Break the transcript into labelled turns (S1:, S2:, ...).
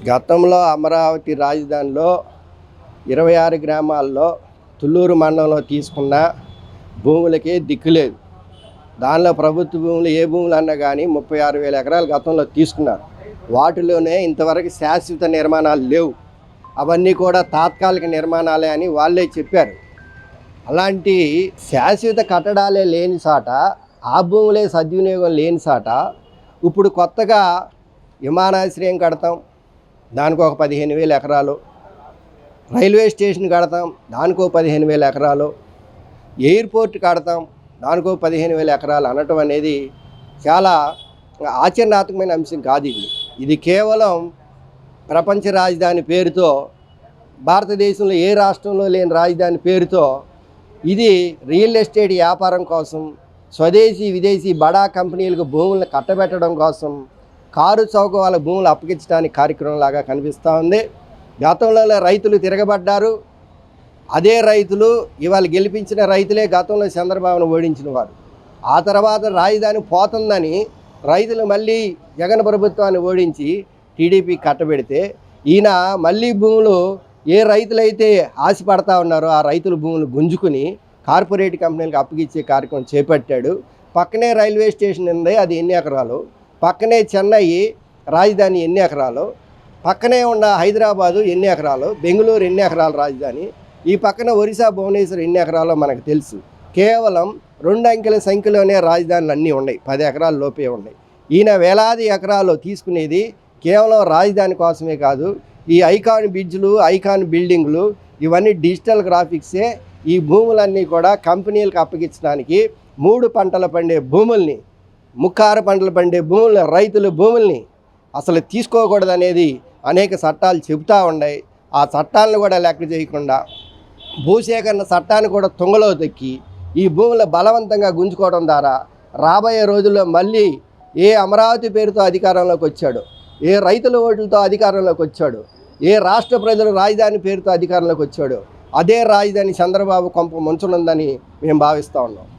S1: గతంలో అమరావతి రాజధానిలో 26 గ్రామాల్లో తుళ్ళూరు మండలంలో తీసుకున్న భూములకి దిక్కులేదు. దానిలో ప్రభుత్వ భూములు ఏ భూములు అన్నా కానీ 36,000 ఎకరాలు గతంలో తీసుకున్నారు. వాటిలోనే ఇంతవరకు శాశ్వత నిర్మాణాలు లేవు. అవన్నీ కూడా తాత్కాలిక నిర్మాణాలే అని వాళ్ళే చెప్పారు. అలాంటి శాశ్వత కట్టడాలే లేని సాట, ఆ భూములే సద్వినియోగం లేని సాట ఇప్పుడు కొత్తగా విమానాశ్రయం కడతాం, దానికి ఒక 15,000 ఎకరాలు, రైల్వే స్టేషన్ కడతాం, దానికో 15,000 ఎకరాలు, ఎయిర్పోర్ట్ కడతాం, దానికో 15,000 ఎకరాలు అనటం అనేది చాలా ఆచరణాత్మకమైన అంశం కాదు. ఇది కేవలం ప్రపంచ రాజధాని పేరుతో, భారతదేశంలో ఏ రాష్ట్రంలో లేని రాజధాని పేరుతో ఇది రియల్ ఎస్టేట్ వ్యాపారం కోసం, స్వదేశీ విదేశీ బడా కంపెనీలకు భూములను కట్టబెట్టడం కోసం, కారు చౌక వాళ్ళ భూములు అప్పగించడానికి కార్యక్రమం లాగా కనిపిస్తూ ఉంది. గతంలో రైతులు తిరగబడ్డారు. అదే రైతులు ఇవాళ గెలిపించిన రైతులే గతంలో చంద్రబాబును ఓడించిన వారు. ఆ తర్వాత రాజధాని పోతుందని రైతులు మళ్ళీ జగన్ ప్రభుత్వాన్ని ఓడించి టీడీపీ కట్టబెడితే ఈయన మళ్ళీ భూములు ఏ రైతులైతే ఆశపడతా ఉన్నారో ఆ రైతుల భూములు గుంజుకుని కార్పొరేట్ కంపెనీలకు అప్పగించే కార్యక్రమం చేపట్టాడు. పక్కనే రైల్వే స్టేషన్ ఉంది, అది ఎన్ని ఎకరాలు, పక్కనే చెన్నై రాజధాని ఎన్ని ఎకరాలు, పక్కనే ఉన్న హైదరాబాదు ఎన్ని ఎకరాలు, బెంగళూరు ఎన్ని ఎకరాలు రాజధాని, ఈ పక్కన ఒరిస్సా భువనేశ్వర్ ఎన్ని ఎకరాలో మనకు తెలుసు. కేవలం 2 అంకెల సంఖ్యలోనే రాజధానులు అన్నీ ఉన్నాయి, 10 ఎకరాల లోపే ఉన్నాయి. ఈయన వేలాది ఎకరాలు తీసుకునేది కేవలం రాజధాని కోసమే కాదు, ఈ ఐకాన్ బ్రిడ్జ్లు, ఐకాన్ బిల్డింగ్లు, ఇవన్నీ డిజిటల్ గ్రాఫిక్సే. ఈ భూములన్నీ కూడా కంపెనీలకు అప్పగించడానికి 3 పంటలు పండే భూముల్ని, 6 పంటలు పండే భూముల్ని, రైతుల భూముల్ని అసలు తీసుకోకూడదనేది అనేక చట్టాలు చెబుతూ ఉన్నాయి. ఆ చట్టాలను కూడా లెక్క చేయకుండా భూసేకరణ చట్టాన్ని కూడా తుంగలో తొక్కి ఈ భూములు బలవంతంగా గుంజుకోవడం ద్వారా రాబోయే రోజుల్లో మళ్ళీ ఏ అమరావతి పేరుతో అధికారంలోకి వచ్చాడు, ఏ రైతుల ఓట్లతో అధికారంలోకి వచ్చాడు, ఏ రాష్ట్ర ప్రజలు రాజధాని పేరుతో అధికారంలోకి వచ్చాడు, అదే రాజధాని చంద్రబాబు కొంప ముంచనుందని మేము భావిస్తూ ఉన్నాం.